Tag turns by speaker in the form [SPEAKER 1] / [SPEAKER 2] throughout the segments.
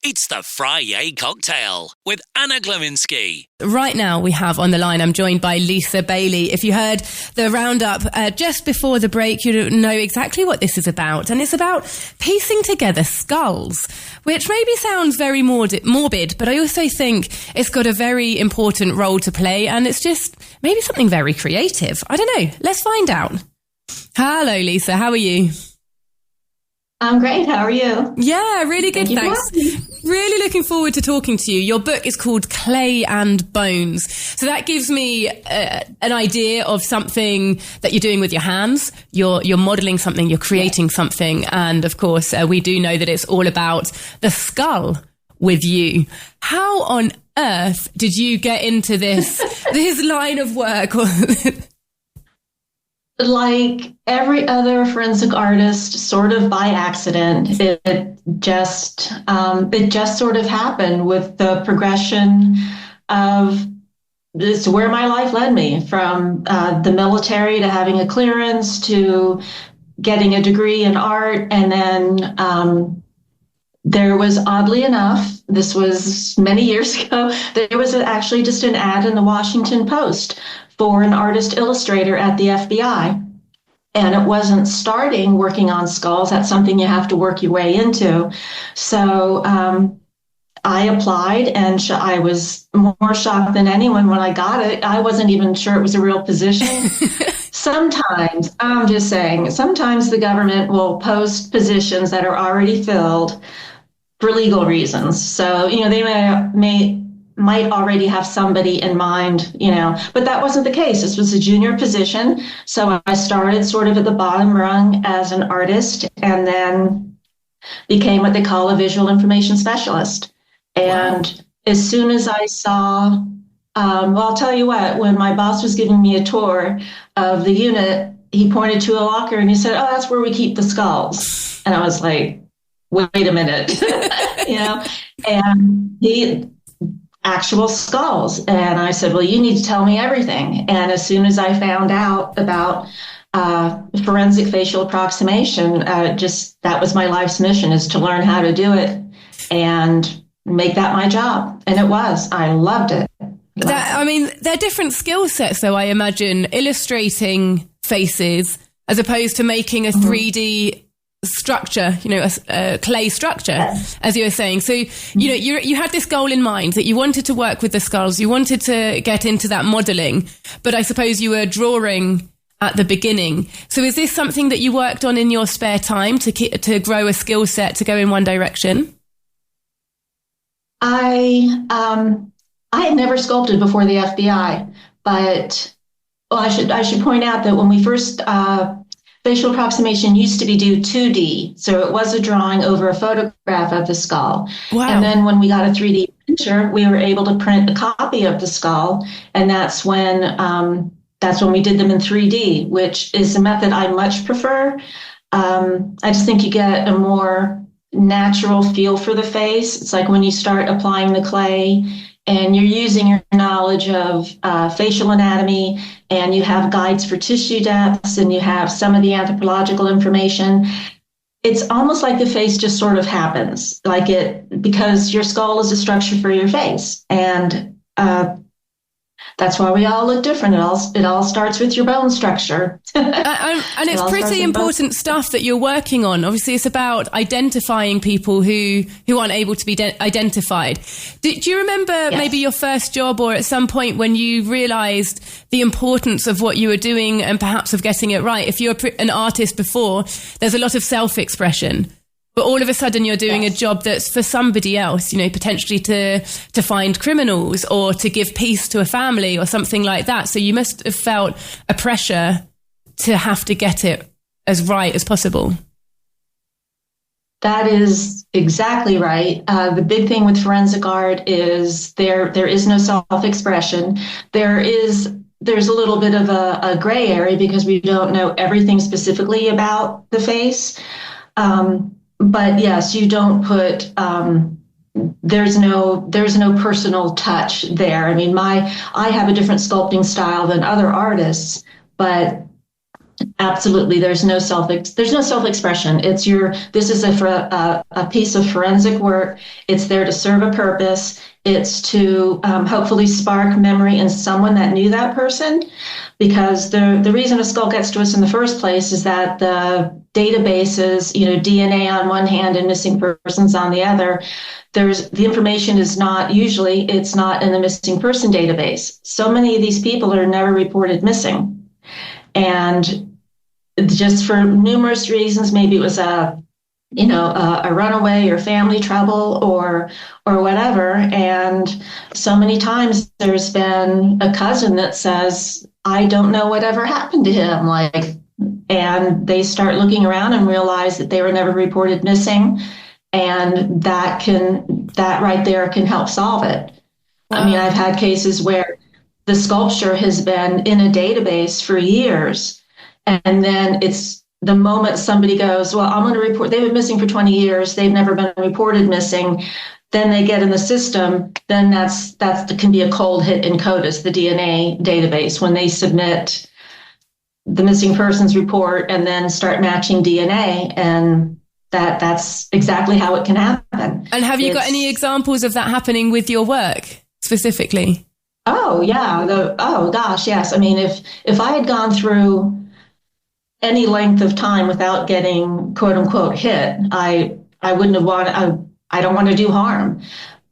[SPEAKER 1] It's the Friday Cocktail with Anna Glowinski.
[SPEAKER 2] Right now we have on the line, I'm joined by Lisa Bailey. If you heard the roundup just before the break, you know exactly what this is about. And it's about piecing together skulls, which maybe sounds very morbid, but I also think it's got a very important role to play. And it's just maybe something very creative. I don't know. Let's find out. Hello, Lisa. How are you?
[SPEAKER 3] I'm great. How are you?
[SPEAKER 2] Yeah, really good. Thanks. Really looking forward to talking to you. Your book is called Clay and Bones. So that gives me an idea of something that you're doing with your hands. You're modeling something, you're creating something. And of course, we do know that it's all about the skull with you. How on earth did you get into this line of work?
[SPEAKER 3] Like every other forensic artist, sort of by accident, it just sort of happened with the progression of this, where my life led me, from the military to having a clearance to getting a degree in art. And then there was, oddly enough, this was many years ago, there was actually just an ad in the Washington Post for an artist illustrator at the FBI. And it wasn't starting working on skulls. That's something you have to work your way into. So I applied, and I was more shocked than anyone when I got it. I wasn't even sure it was a real position. Sometimes, I'm just saying, sometimes the government will post positions that are already filled for legal reasons. So, they might already have somebody in mind, but that wasn't the case. This was a junior position. So I started sort of at the bottom rung as an artist, and then became what they call a visual information specialist. And wow. As soon as I saw, I'll tell you what, when my boss was giving me a tour of the unit, he pointed to a locker and he said, "Oh, that's where we keep the skulls." And I was like, wait a minute, and he actual skulls. And I said, well, you need to tell me everything. And as soon as I found out about forensic facial approximation, that was my life's mission, is to learn how to do it and make that my job. And it was. I loved it.
[SPEAKER 2] They're different skill sets, though, I imagine, illustrating faces as opposed to making a 3D structure, a clay structure, as you were saying. So, you had this goal in mind that you wanted to work with the skulls, you wanted to get into that modeling, but I suppose you were drawing at the beginning. So is this something that you worked on in your spare time to grow a skill set to go in one direction?
[SPEAKER 3] I had never sculpted before the FBI, but I should point out that when we first facial approximation used to be due 2D, so it was a drawing over a photograph of the skull. Wow. And then when we got a 3D printer, we were able to print a copy of the skull, and that's when we did them in 3D, which is a method I much prefer. I just think you get a more natural feel for the face. It's like when you start applying the clay and you're using your knowledge of facial anatomy, and you have guides for tissue depths, and you have some of the anthropological information. It's almost like the face just sort of happens, because your skull is a structure for your face. And that's why we all look different. It all starts with your bone structure.
[SPEAKER 2] And it's pretty important stuff that you're working on. Obviously, it's about identifying people who aren't able to be identified. Do you remember maybe your first job, or at some point when you realized the importance of what you were doing and perhaps of getting it right? If you're an artist before, there's a lot of self-expression. But all of a sudden you're doing a job that's for somebody else, potentially to find criminals or to give peace to a family or something like that. So you must have felt a pressure to have to get it as right as possible.
[SPEAKER 3] That is exactly right. The big thing with forensic art is there is no self-expression. There's a little bit of a gray area because we don't know everything specifically about the face. But yes, you don't put, there's no personal touch there. I mean, I have a different sculpting style than other artists, but Absolutely. There's no self-expression. This is a piece of forensic work. It's there to serve a purpose. It's to hopefully spark memory in someone that knew that person, because the reason a skull gets to us in the first place is that the databases, DNA on one hand and missing persons on the other, the information is not it's not in the missing person database. So many of these people are never reported missing. And just for numerous reasons, maybe it was a runaway or family trouble or whatever. And so many times there's been a cousin that says, I don't know whatever happened to him. And they start looking around and realize that they were never reported missing. And that right there can help solve it. Wow. I mean, I've had cases where the sculpture has been in a database for years. And then it's the moment somebody goes, well, I'm going to report, they've been missing for 20 years. They've never been reported missing. Then they get in the system. Then that can be a cold hit in CODIS, the DNA database, when they submit the missing persons report and then start matching DNA. And that's exactly how it can happen.
[SPEAKER 2] And have you got any examples of that happening with your work specifically?
[SPEAKER 3] Oh, yeah. Oh, gosh, yes. I mean, if I had gone through any length of time without getting quote unquote hit, I wouldn't have I don't want to do harm.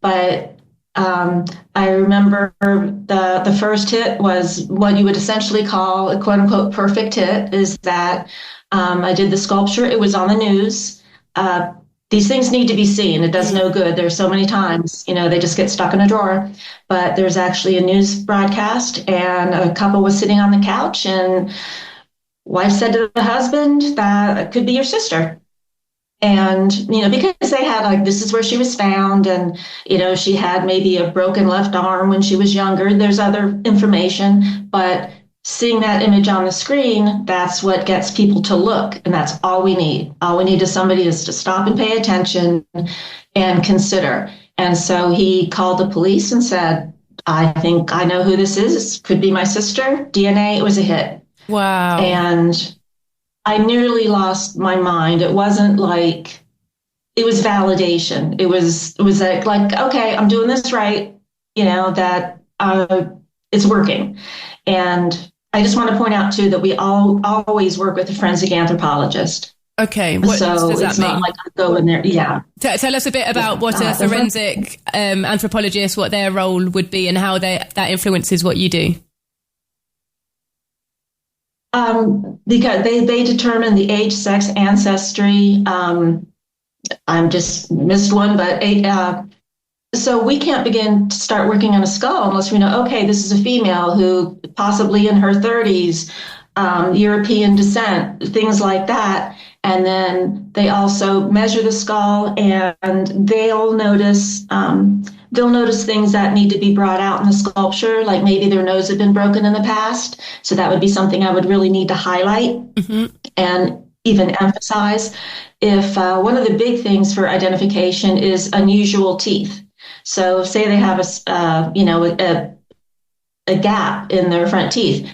[SPEAKER 3] But I remember the first hit was what you would essentially call a quote unquote perfect hit, is that I did the sculpture. It was on the news. These things need to be seen. It does no good. There's so many times, they just get stuck in a drawer. But there's actually a news broadcast, and a couple was sitting on the couch, and wife said to the husband, that could be your sister. And, because they had this is where she was found, and, she had maybe a broken left arm when she was younger. There's other information, but seeing that image on the screen, that's what gets people to look. And that's all we need. All we need is somebody is to stop and pay attention and consider. And so he called the police and said, I think I know who this is. This could be my sister. DNA, it was a hit.
[SPEAKER 2] Wow.
[SPEAKER 3] And I nearly lost my mind. It wasn't it was validation. It was like, okay, I'm doing this right. That it's working. And I just want to point out, too, that we always work with a forensic anthropologist.
[SPEAKER 2] Okay. What does that
[SPEAKER 3] it's
[SPEAKER 2] mean?
[SPEAKER 3] Not like I go in there. Yeah.
[SPEAKER 2] Tell us a bit about what a forensic anthropologist, what their role would be, and how that influences what you do. Because they determine the age, sex, ancestry. I'm just missed one, but so we can't begin to start working on a skull unless we know, okay, this is a female who possibly in her 30s, European descent, things like that. And then they also measure the skull, and they'll notice things that need to be brought out in the sculpture, like maybe their nose had been broken in the past. So that would be something I would really need to highlight and even emphasize. If one of the big things for identification is unusual teeth. So say they have a gap in their front teeth.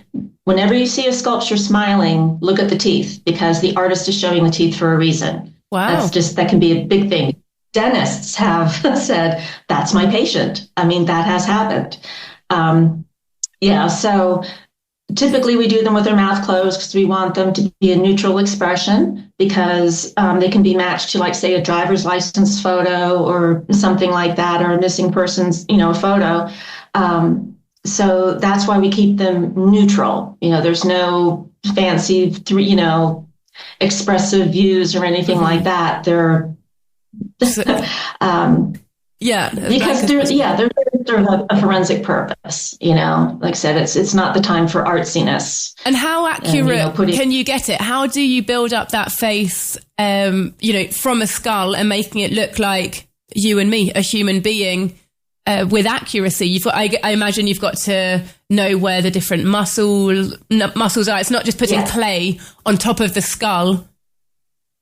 [SPEAKER 2] Whenever you see a sculpture smiling, look at the teeth, because the artist is showing the teeth for a reason. Wow.
[SPEAKER 3] That can be a big thing. Dentists have said, that's my patient. I mean, that has happened. So typically we do them with their mouth closed because we want them to be a neutral expression, because they can be matched to, say, a driver's license photo or something like that, or a missing person's, photo. So that's why we keep them neutral. There's no fancy, expressive views or anything like that. They're because they're serve a forensic purpose. Like I said, it's not the time for artsiness.
[SPEAKER 2] And how accurate can you get it? How do you build up that face, from a skull and making it look like you and me, a human being? With accuracy, I imagine you've got to know where the different muscles are. It's not just putting clay on top of the skull,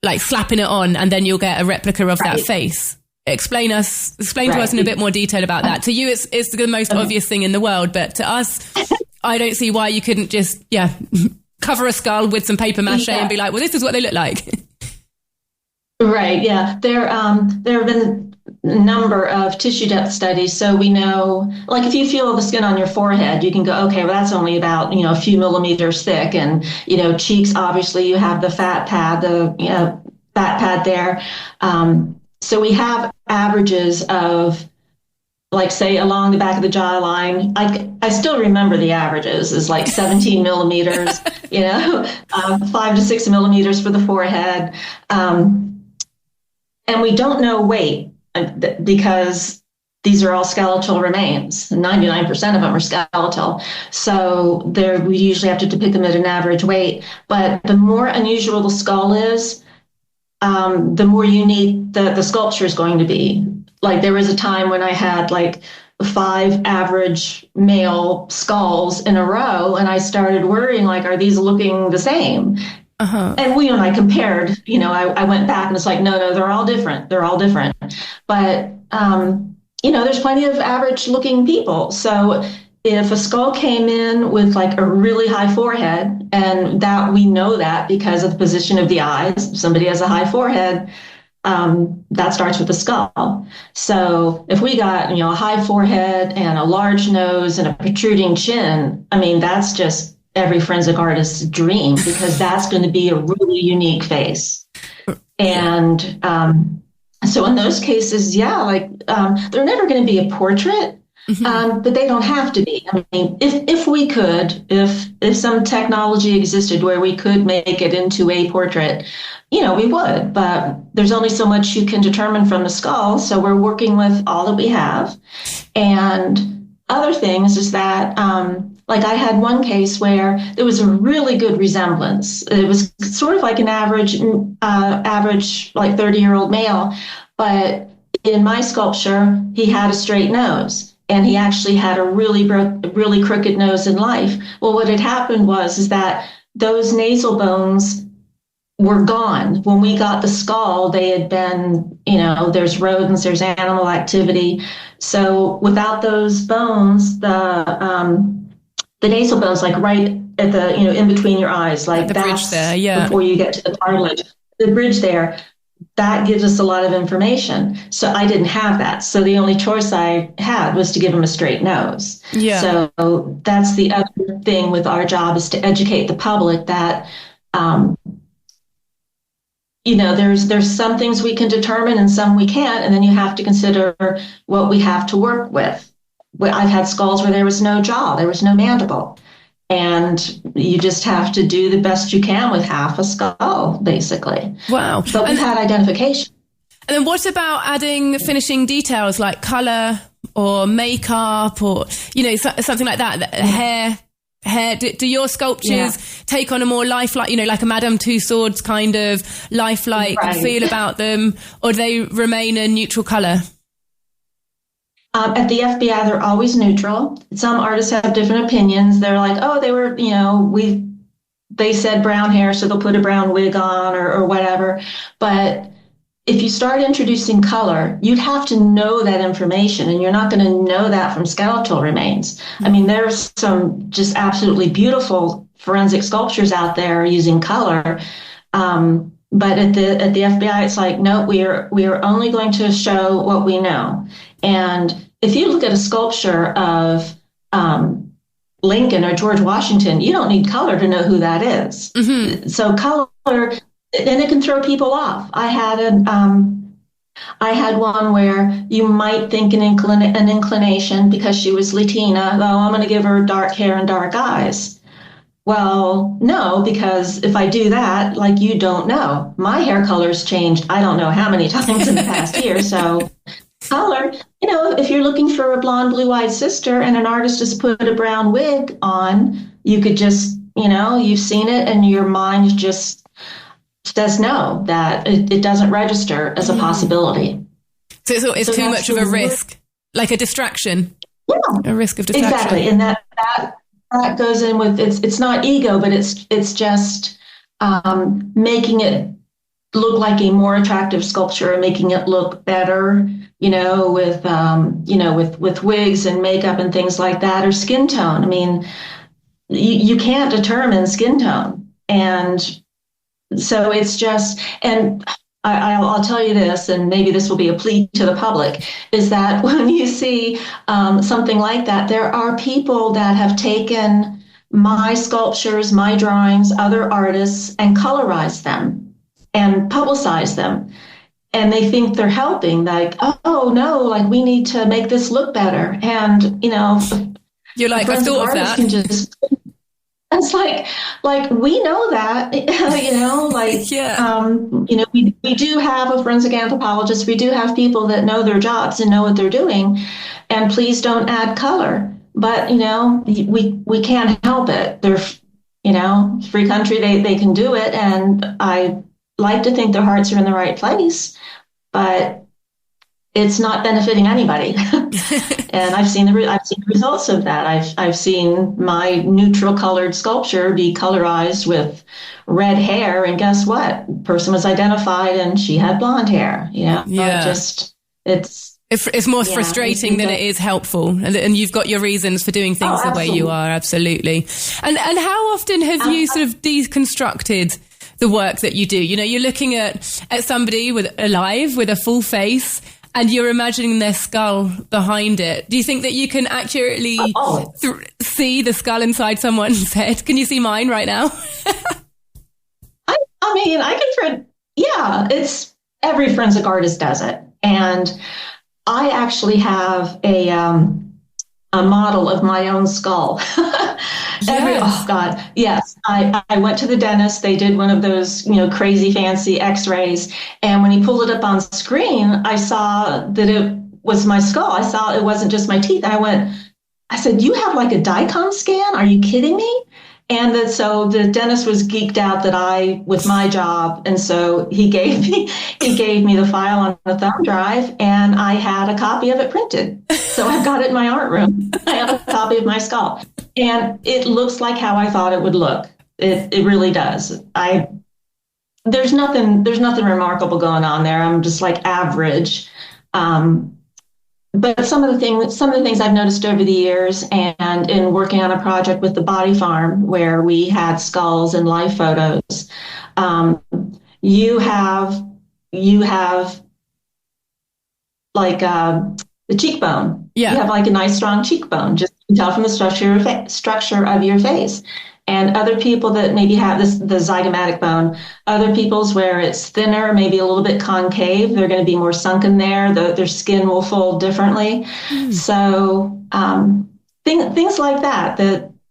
[SPEAKER 2] like slapping it on, and then you'll get a replica of that face. Explain to us in a bit more detail about that. To you, it's the most obvious thing in the world, but to us, I don't see why you couldn't just cover a skull with some paper mache
[SPEAKER 3] Yeah.
[SPEAKER 2] and be like, well, this is what they look like.
[SPEAKER 3] Right. Yeah. There have been a number of tissue depth studies. So we know, like if you feel the skin on your forehead, you can go, okay, well, that's only about, a few millimeters thick. And, cheeks, obviously you have the fat pad, fat pad there. So we have averages of, like, say, along the back of the jawline. I still remember the averages is like 17 millimeters, 5 to 6 millimeters for the forehead. And we don't know weight because these are all skeletal remains. 99% of them are skeletal. So we usually have to depict them at an average weight. But the more unusual the skull is, the more unique the sculpture is going to be. Like there was a time when I had like 5 average male skulls in a row, and I started worrying, like, are these looking the same? Uh-huh. And I compared, I went back and it's like, no, they're all different. They're all different. But, there's plenty of average looking people. So if a skull came in with like a really high forehead, and that we know that because of the position of the eyes, if somebody has a high forehead, that starts with the skull. So if we got, a high forehead and a large nose and a protruding chin, I mean, that's just every forensic artist's dream, because that's going to be a really unique face. And so in those cases, they're never going to be a portrait, but they don't have to be. I mean, if we could, if some technology existed where we could make it into a portrait, we would, but there's only so much you can determine from the skull. So we're working with all that we have. And other things is that, like I had one case where there was a really good resemblance. It was sort of like an average like 30-year-old male, but in my sculpture, he had a straight nose, and he actually had a really crooked nose in life. Well, what had happened is that those nasal bones were gone. When we got the skull, they had been, there's rodents, there's animal activity. So without those bones, the nasal bones, like right at the, in between your eyes, like
[SPEAKER 2] the bridge there, yeah.
[SPEAKER 3] Before you get to the cartilage, the bridge there, that gives us a lot of information. So I didn't have that. So the only choice I had was to give him a straight nose. Yeah. So that's the other thing with our job, is to educate the public that, there's some things we can determine and some we can't. And then you have to consider what we have to work with. I've had skulls where there was no jaw, there was no mandible. And you just have to do the best you can with half a skull, basically.
[SPEAKER 2] Wow.
[SPEAKER 3] But we've had identification.
[SPEAKER 2] And then what about adding finishing details like color or makeup or, something like that? Hair. Do your sculptures take on a more lifelike, like a Madame Tussauds kind of lifelike feel about them, or do they remain a neutral color?
[SPEAKER 3] At the FBI, they're always neutral. Some artists have different opinions. They're like, oh, they were, they said brown hair, so they'll put a brown wig on or whatever. But if you start introducing color, you'd have to know that information, and you're not going to know that from skeletal remains. I mean, there's some just absolutely beautiful forensic sculptures out there using color. But at the FBI, it's like, no, we are only going to show what we know. And if you look at a sculpture of Lincoln or George Washington, you don't need color to know who that is. Mm-hmm. So color, and it can throw people off. I had one where you might think an inclination because she was Latina. Oh, I'm going to give her dark hair and dark eyes. Well, no, because if I do that, like, you don't know. My hair color's changed, I don't know how many times in the past year. So color, if you're looking for a blonde, blue-eyed sister and an artist just put a brown wig on, you could just, you've seen it and your mind just says no, that it doesn't register as a possibility.
[SPEAKER 2] So it's too much of a risk, like a distraction. Yeah. A risk of distraction.
[SPEAKER 3] Exactly. And that goes in with, it's not ego, but it's just making it look like a more attractive sculpture and making it look better, with wigs and makeup and things like that, or skin tone. I mean, you can't determine skin tone. And so it's just, and I'll tell you this, and maybe this will be a plea to the public, is that when you see something like that, there are people that have taken my sculptures, my drawings, other artists, and colorized them and publicized them. And they think they're helping, like, oh no, like we need to make this look better. And,
[SPEAKER 2] you're like, I thought of that.
[SPEAKER 3] It's like we know that,
[SPEAKER 2] yeah.
[SPEAKER 3] We do have a forensic anthropologist. We do have people that know their jobs and know what they're doing. And please don't add color. But, we can't help it. They're, free country, they can do it. And I like to think their hearts are in the right place, but it's not benefiting anybody. And I've seen the results of that. I've seen my neutral colored sculpture be colorized with red hair, and guess what? The person was identified, and she had blonde hair.
[SPEAKER 2] Yeah. It's more frustrating than it is helpful, and you've got your reasons for doing things the way you are. Absolutely. And how often have you sort of deconstructed the work that you do? You're looking at somebody alive with a full face, and you're imagining their skull behind it. Do you think that you can accurately see the skull inside someone's head? Can you see mine right now?
[SPEAKER 3] I mean, it's every forensic artist does it. And I actually have a model of my own skull. Yes. I went to the dentist. They did one of those, crazy fancy x-rays. And when he pulled it up on screen, I saw that it was my skull. I saw it wasn't just my teeth. I said, you have like a DICOM scan? Are you kidding me? And so the dentist was geeked out with my job. And so he gave me the file on the thumb drive, and I had a copy of it printed. So I've got it in my art room. I have a copy of my skull, and it looks like how I thought it would look. It really does. There's nothing remarkable going on there. I'm just like average. But some of the things I've noticed over the years, and in working on a project with the Body Farm where we had skulls and live photos, you have like the cheekbone.
[SPEAKER 2] Yeah.
[SPEAKER 3] You have like a nice strong cheekbone. Just you can tell from the structure of your face. And other people that maybe have the zygomatic bone, other people's where it's thinner, maybe a little bit concave, they're going to be more sunken there. Their skin will fold differently. So things like that,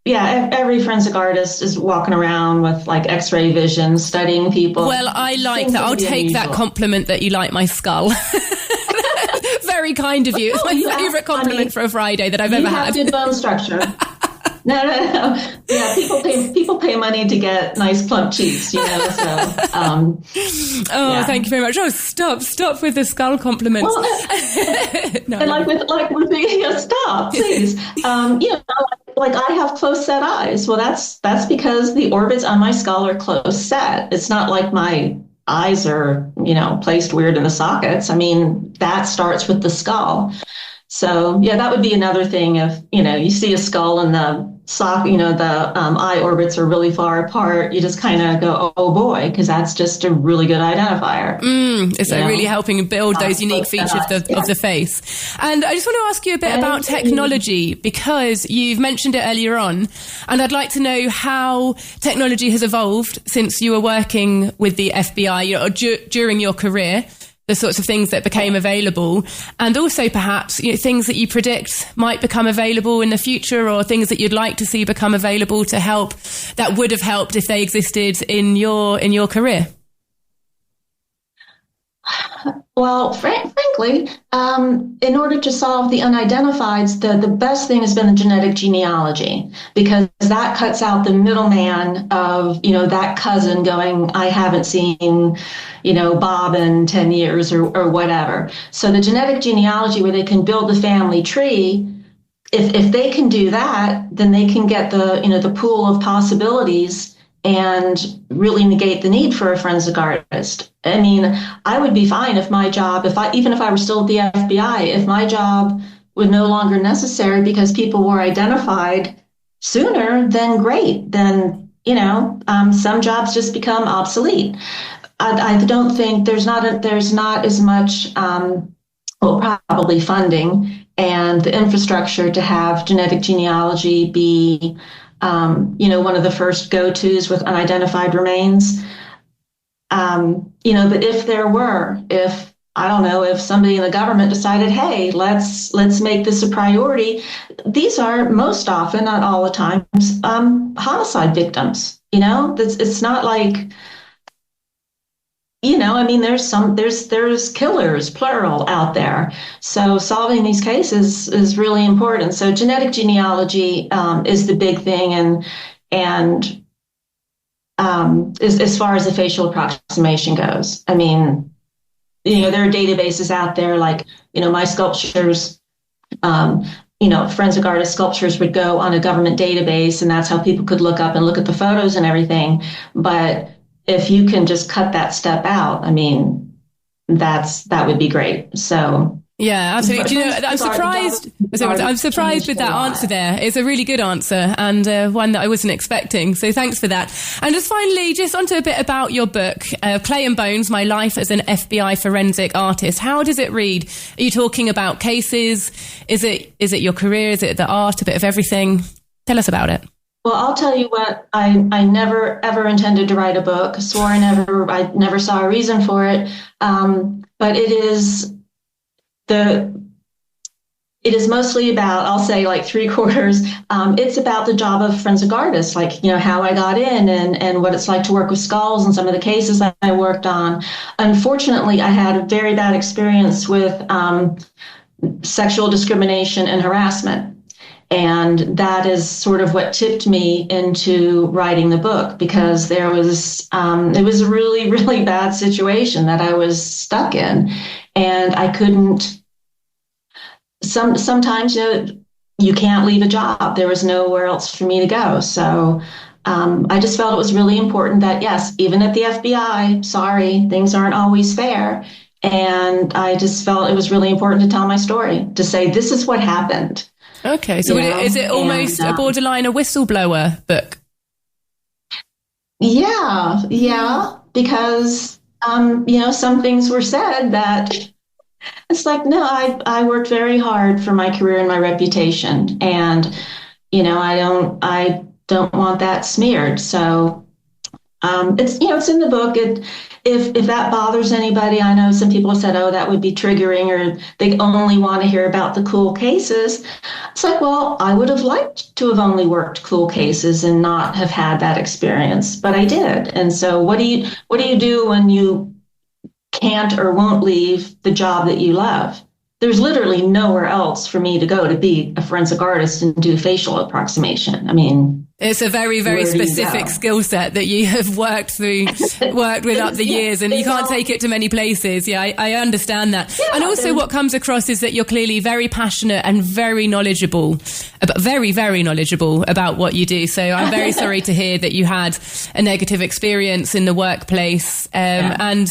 [SPEAKER 3] every forensic artist is walking around with like x-ray vision, studying people.
[SPEAKER 2] Well, I like that. I'll take that compliment that you like my skull. Very kind of you. It's my favorite compliment for a Friday that I've ever had.
[SPEAKER 3] You have good bone structure. No. Yeah, people pay money to get nice plump cheeks, So,
[SPEAKER 2] thank you very much. Oh, stop with the skull compliments.
[SPEAKER 3] Well, no, and with the stop, please. Like I have close set eyes. Well, that's because the orbits on my skull are close set. It's not like my eyes are placed weird in the sockets. I mean, that starts with the skull. So that would be another thing. If you see a skull and the eye orbits are really far apart, you just kind of go, oh boy, because that's just a really good identifier.
[SPEAKER 2] It's really helping build those unique features of the face. And I just want to ask you a bit about technology, because you've mentioned it earlier on, and I'd like to know how technology has evolved since you were working with the FBI, during your career. The sorts of things that became available, and also perhaps things that you predict might become available in the future, or things that you'd like to see become available to help, that would have helped if they existed in your career.
[SPEAKER 3] Well, frankly, in order to solve the unidentifieds, the best thing has been the genetic genealogy, because that cuts out the middleman of, that cousin going, I haven't seen, Bob in 10 years or whatever. So the genetic genealogy, where they can build the family tree, if they can do that, then they can get the pool of possibilities and really negate the need for a forensic artist. I mean, I would be fine if my job, even if I were still at the FBI, if my job was no longer necessary because people were identified sooner, then great. Then, some jobs just become obsolete. I don't think there's not as much, probably funding and the infrastructure to have genetic genealogy be, one of the first go-tos with unidentified remains. But if I don't know, if somebody in the government decided, hey, let's make this a priority, these are most often, not all the times, homicide victims. It's not like, there's killers, plural, out there. So solving these cases is really important. So genetic genealogy is the big thing, and as far as the facial approximation goes, I mean, there are databases out there like, my sculptures, forensic artist sculptures would go on a government database, and that's how people could look up and look at the photos and everything. But if you can just cut that step out, I mean, that would be great. So. Yeah,
[SPEAKER 2] absolutely. Do you know, I'm surprised. I'm surprised with that answer there. It's a really good answer, and one that I wasn't expecting. So thanks for that. And just finally, just onto a bit about your book, Clay and Bones, My Life as an FBI Forensic Artist. How does it read? Are you talking about cases? Is it your career? Is it the art? A bit of everything? Tell us about it.
[SPEAKER 3] Well, I'll tell you what, I never, ever intended to write a book. I never saw a reason for it. But it is mostly about, I'll say like 3/4. It's about the job of forensic artists, like, how I got in and what it's like to work with skulls and some of the cases that I worked on. Unfortunately, I had a very bad experience with sexual discrimination and harassment. And that is sort of what tipped me into writing the book, because it was a really, really bad situation that I was stuck in, and I couldn't. Sometimes you can't leave a job. There was nowhere else for me to go. So I just felt it was really important that, yes, even at the FBI, sorry, things aren't always fair. And I just felt it was really important to tell my story, to say this is what happened.
[SPEAKER 2] Okay, so is it almost a borderline a whistleblower book?
[SPEAKER 3] Yeah, because some things were said that it's like, no, I worked very hard for my career and my reputation, and I don't want that smeared. So it's in the book. If that bothers anybody, I know some people have said, oh, that would be triggering, or they only want to hear about the cool cases. It's like, well, I would have liked to have only worked cool cases and not have had that experience, but I did. And so what do you do when you can't or won't leave the job that you love? There's literally nowhere else for me to go to be a forensic artist and do facial approximation. I mean,
[SPEAKER 2] it's a very, very specific skill set that you have worked with up the years, and you can't take it to many places. Yeah, I understand that. Yeah, and also what comes across is that you're clearly very passionate and very knowledgeable, very, very knowledgeable about what you do. So I'm very sorry to hear that you had a negative experience in the workplace. And I'm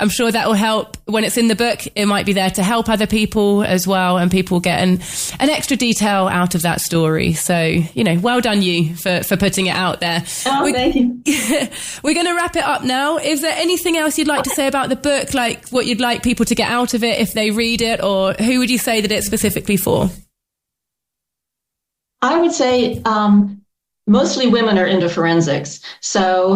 [SPEAKER 2] sure that will help when it's in the book. It might be there to help other people as well, and people get an extra detail out of that story. So, well done you for putting it out there.
[SPEAKER 3] Thank you.
[SPEAKER 2] We're going to wrap it up now. Is there anything else you'd like to say about the book, like what you'd like people to get out of it if they read it, or who would you say that it's specifically for?
[SPEAKER 3] I would say mostly women are into forensics. So,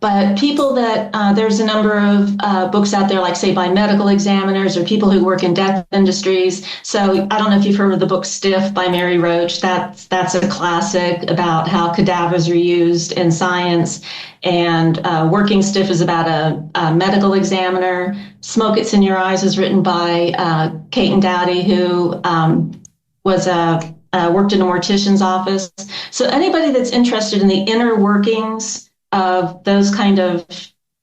[SPEAKER 3] but people that, there's a number of books out there, like say by medical examiners or people who work in death industries. So I don't know if you've heard of the book Stiff by Mary Roach. That's a classic about how cadavers are used in science. And Working Stiff is about a medical examiner. Smoke It's in Your Eyes is written by Kate and Dowdy, who was worked in a mortician's office. So anybody that's interested in the inner workings of those kind of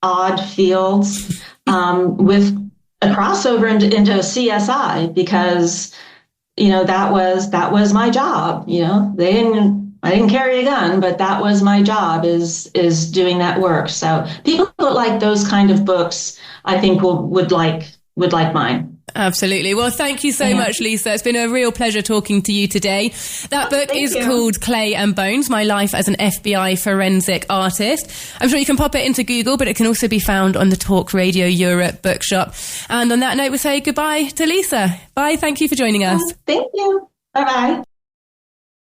[SPEAKER 3] odd fields, with a crossover into a CSI, because that was my job. I didn't carry a gun, but that was my job, is doing that work. So people that like those kind of books, I think would like mine.
[SPEAKER 2] Absolutely. Well, thank you so much, Lisa. It's been a real pleasure talking to you today. That book is called Clay and Bones, My Life as an FBI Forensic Artist. I'm sure you can pop it into Google, but it can also be found on the Talk Radio Europe bookshop. And on that note, we'll say goodbye to Lisa. Bye. Thank you for joining us.
[SPEAKER 3] Thank you. Bye-bye.